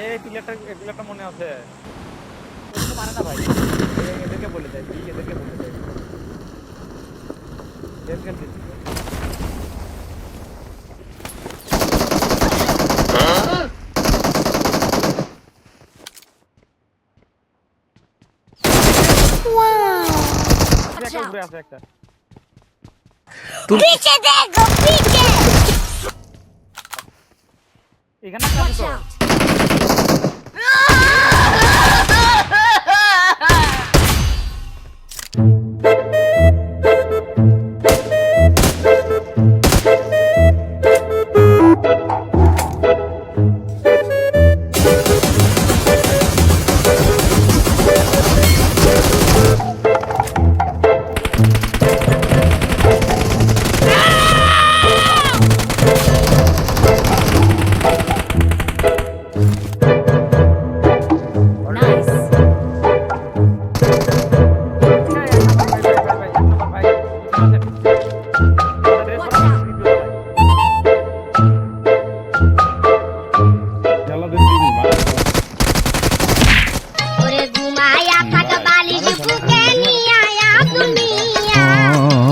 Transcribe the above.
এই প্লেয়ারটা মনে আছে তো মানে না ভাই এদেরকে বলে দেয় এদেরকে বলে দেয় এদেরকে দিচ্ছি একটা ঘুরে আছে একটা पीछे देखो पीछे এখানে একটা